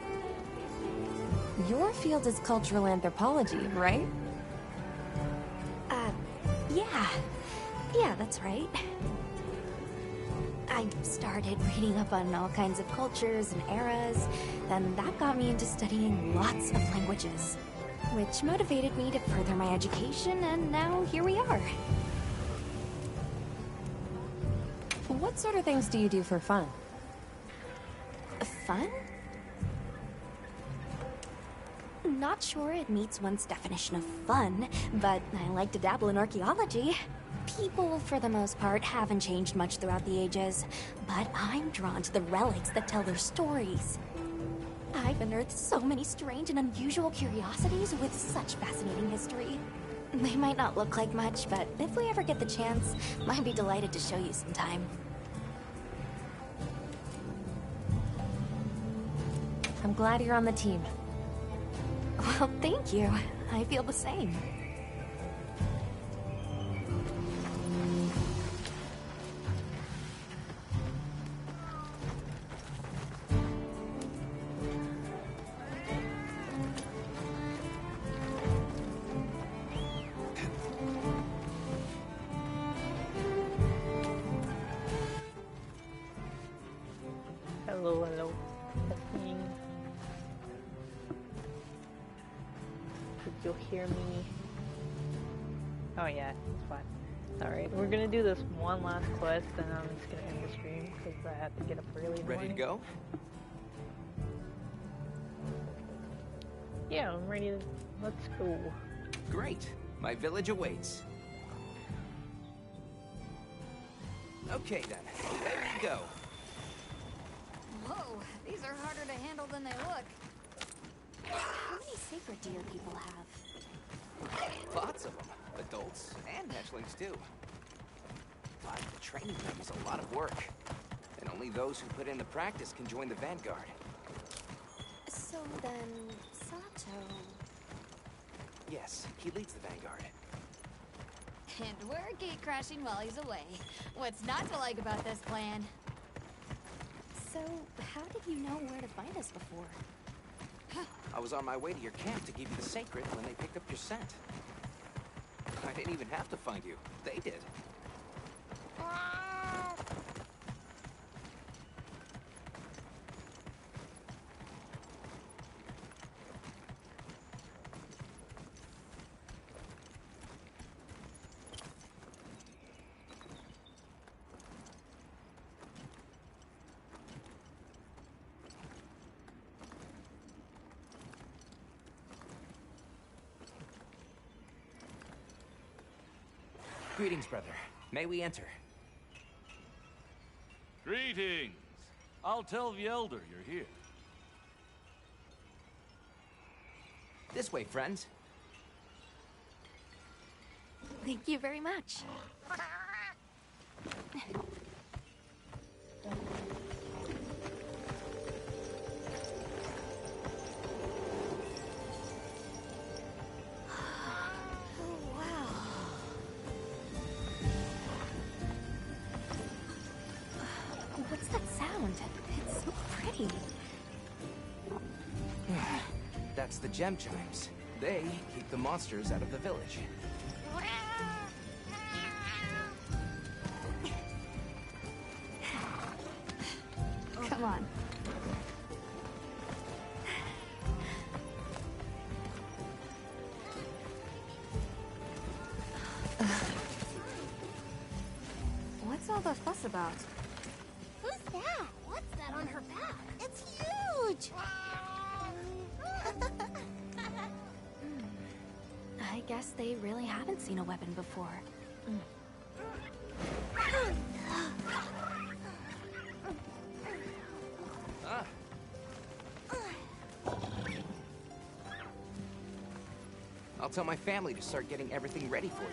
Your field is cultural anthropology, right? Yeah. Yeah, that's right. I started reading up on all kinds of cultures and eras, then that got me into studying lots of languages, which motivated me to further my education, and now here we are. What sort of things do you do for fun? Fun? Not sure it meets one's definition of fun, but I like to dabble in archaeology. People, for the most part, haven't changed much throughout the ages, but I'm drawn to the relics that tell their stories. I've unearthed so many strange and unusual curiosities with such fascinating history. They might not look like much, but if we ever get the chance, I'd be delighted to show you sometime. I'm glad you're on the team. Well, thank you. I feel the same. Hello, hello. Testing. Did you hear me? Oh yeah, it's fine. Alright, we're gonna do this one last quest, and I'm just gonna end the stream because I have to get up early in the Ready to morning. go? Yeah, I'm ready to... Let's go. Great. My village awaits. Okay then, there you go. Whoa, these are harder to handle than they look. How many sacred deer people have? Lots of them. Adults and hatchlings too. But training them is a lot of work. And only those who put in the practice can join the Vanguard. So then, Sato... Yes, he leads the Vanguard. And we're gate-crashing while he's away. What's not to like about this plan? So, how did you know where to find us before? I was on my way to your camp to give you the sacred when they picked up your scent. didn't even have to find you. They did. Greetings, brother. May we enter? Greetings. I'll tell the Elder you're here. This way, friends. Thank you very much. What's that sound? It's so pretty. That's the gem chimes. They keep the monsters out of the village. Come on. What's all the fuss about? Who's that? What's that on her back? It's huge! I guess they really haven't seen a weapon before. Ah. I'll tell my family to start getting everything ready for you.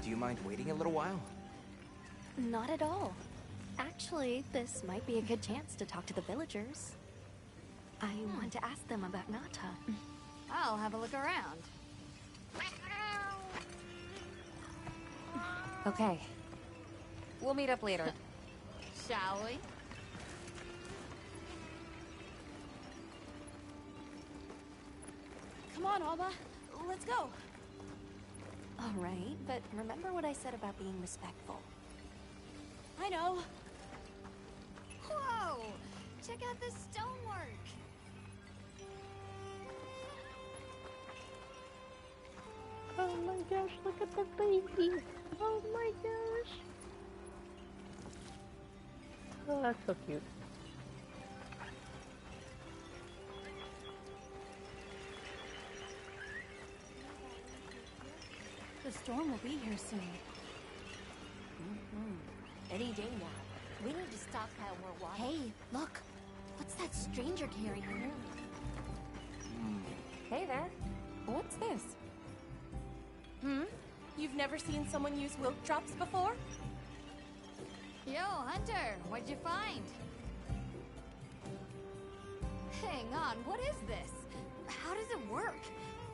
Do you mind waiting a little while? Not at all. Actually, this might be a good chance to talk to the villagers. I want to ask them about Nata. I'll have a look around. Okay. We'll meet up later. Shall we? Come on, Alba. Let's go. All right, but remember what I said about being respectful. I know. Whoa! Check out this stonework. Oh my gosh, look at the baby. Oh my gosh. Oh, that's so cute. The storm will be here soon. Any day now. We need to stockpile more water. Hey, look. What's that stranger carrying? Hey there. What's this? You've never seen someone use wilk drops before? Yo, Hunter, what'd you find? Hang on, what is this? How does it work?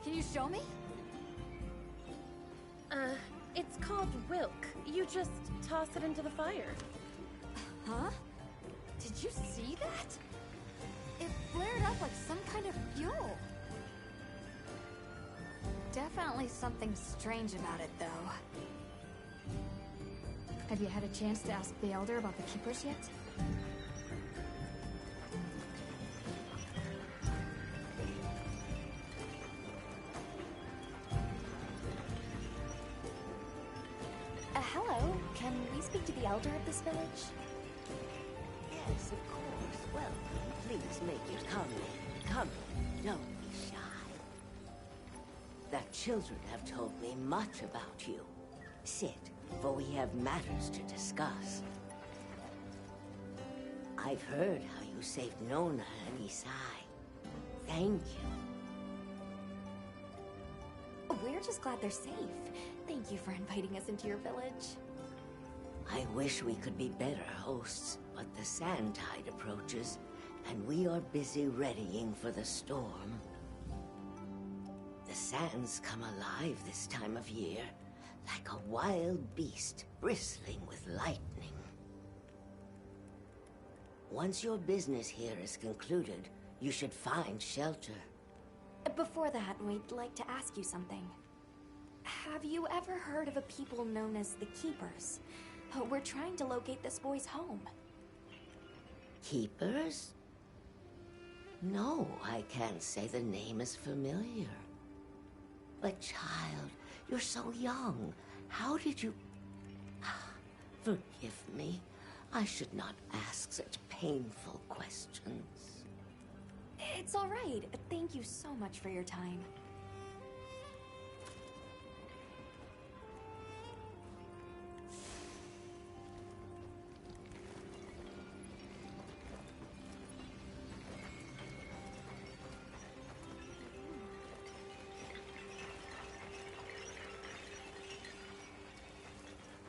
Can you show me? It's called wilk. You just toss it into the fire. Huh? Did you see that? It flared up like some kind of fuel. Definitely something strange about it, though. Have you had a chance to ask the Elder about the Keepers yet? Hello. Can we speak to the elder of this village? Yes, of course. Welcome. Please make it come in. Come in. Don't be shy. The children have told me much about you. Sit, for we have matters to discuss. I've heard how you saved Nona and Isai. Thank you. We're just glad they're safe. Thank you for inviting us into your village. I wish we could be better hosts, but the sand tide approaches, and we are busy readying for the storm. The sands come alive this time of year, like a wild beast bristling with lightning. Once your business here is concluded, you should find shelter. Before that, we'd like to ask you something. Have you ever heard of a people known as the Keepers? We're trying to locate this boy's home. Keepers? No, I can't say the name is familiar. But child, you're so young. How did you... Forgive me. I should not ask such painful questions. It's all right. Thank you so much for your time.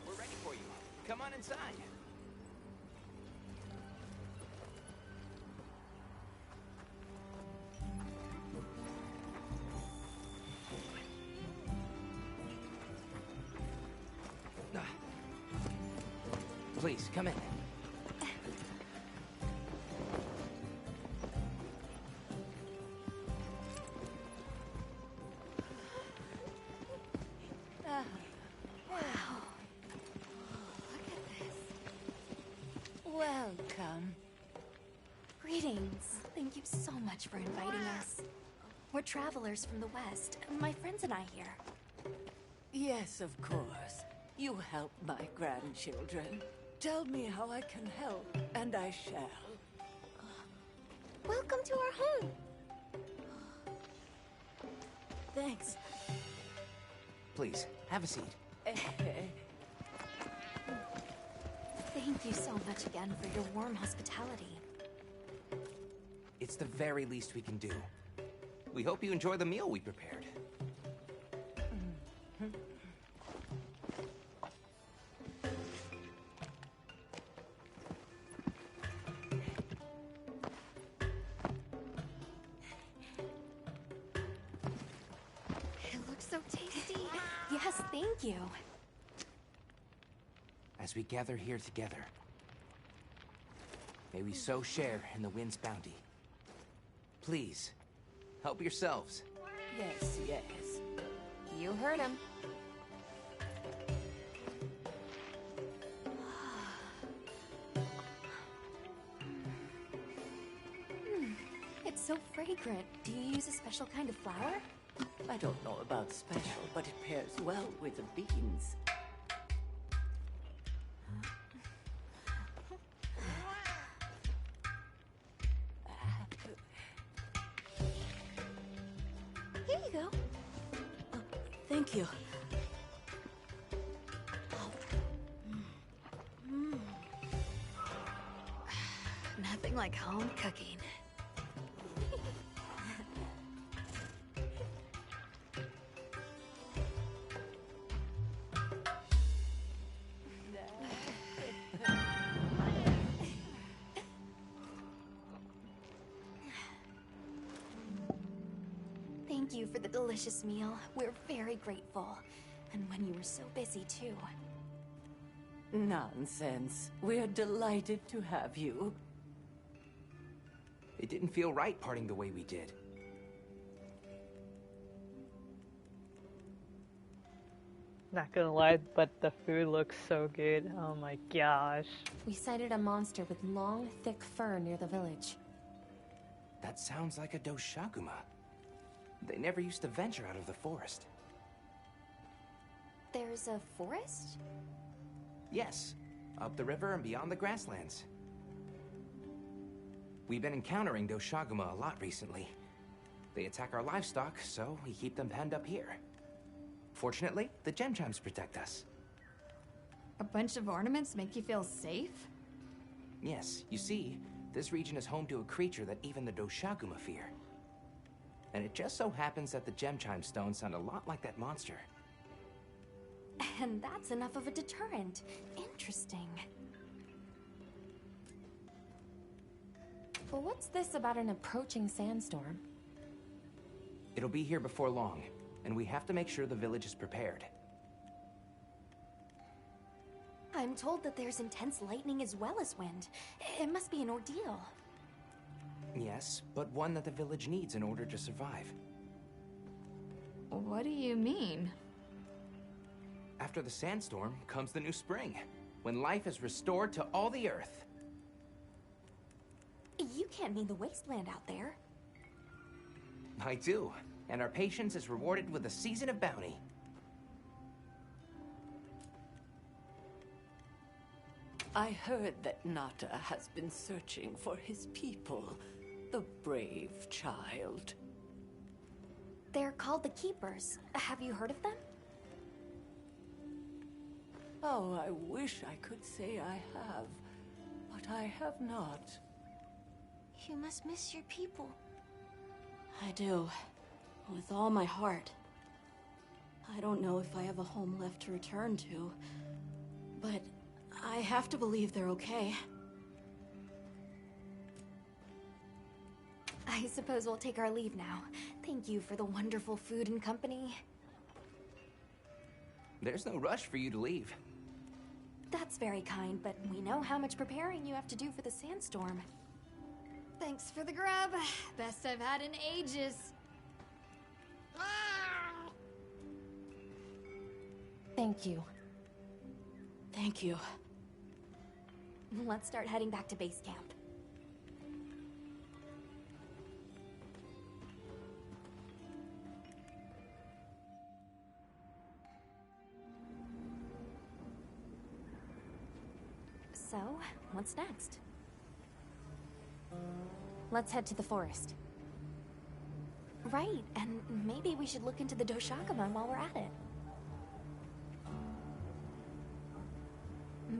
We're ready for you. Come on inside. Please, come in. Welcome. Greetings. Thank you so much for inviting us. We're travelers from the West. My friends and I here. Yes, of course. You help my grandchildren. Tell me how I can help, and I shall. Welcome to our home. Thanks. Please, have a seat. Thank you so much again for your warm hospitality. It's the very least we can do. We hope you enjoy the meal we prepared. It looks so tasty. Yes, thank you. As we gather here together, may we so share in the wind's bounty. Please, help yourselves. Yes, yes. You heard him. It's so fragrant. Do you use a special kind of flour? I don't know about special, but it pairs well with the beans. Here you go. Thank you. Nothing like home cooking. Thank you for the delicious meal. We're very grateful. And when you were so busy, too. Nonsense. We're delighted to have you. It didn't feel right parting the way we did. Not gonna lie, but the food looks so good. Oh my gosh. We sighted a monster with long, thick fur near the village. That sounds like a Doshaguma. They never used to venture out of the forest. There's a forest? Yes, up the river and beyond the grasslands. We've been encountering Doshaguma a lot recently. They attack our livestock, so we keep them penned up here. Fortunately, the gem chimes protect us. A bunch of ornaments make you feel safe? Yes, you see, this region is home to a creature that even the Doshaguma fear. And it just so happens that the gem chime stones sound a lot like that monster. And that's enough of a deterrent. Interesting. But what's this about an approaching sandstorm? It'll be here before long, and we have to make sure the village is prepared. I'm told that there's intense lightning as well as wind. It must be an ordeal. Yes, but one that the village needs in order to survive. What do you mean? After the sandstorm comes the new spring, when life is restored to all the Earth. You can't mean the wasteland out there. I do, and our patience is rewarded with a season of bounty. I heard that Nata has been searching for his people, the brave child. They're called the Keepers. Have you heard of them? Oh, I wish I could say I have, but I have not. You must miss your people. I do. With all my heart. I don't know if I have a home left to return to, but I have to believe they're okay. I suppose we'll take our leave now. Thank you for the wonderful food and company. There's no rush for you to leave. That's very kind, but we know how much preparing you have to do for the sandstorm. Thanks for the grub. Best I've had in ages. Thank you. Thank you. Let's start heading back to base camp. So, what's next? Let's head to the forest. Right, and maybe we should look into the Doshakamon while we're at it.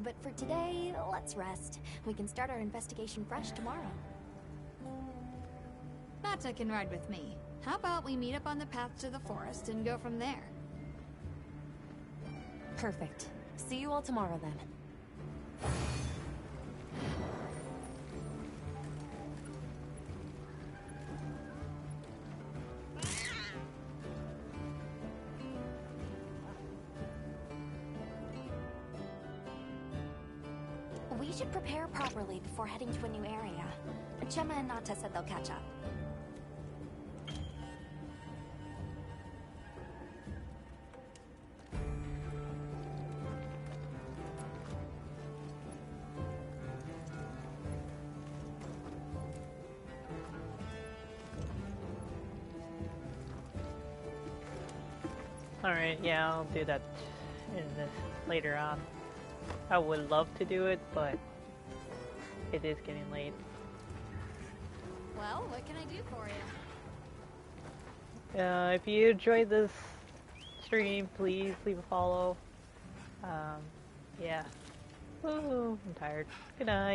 But for today, let's rest. We can start our investigation fresh tomorrow. Mata can ride with me. How about we meet up on the path to the forest and go from there? Perfect. See you all tomorrow then. We should prepare properly before heading to a new area. Gemma and Nata said they'll catch up. Alright, yeah, I'll do that later on. I would love to do it, but it is getting late. Well, what can I do for you? If you enjoyed this stream, please leave a follow. Yeah. Woohoo, I'm tired. Good night.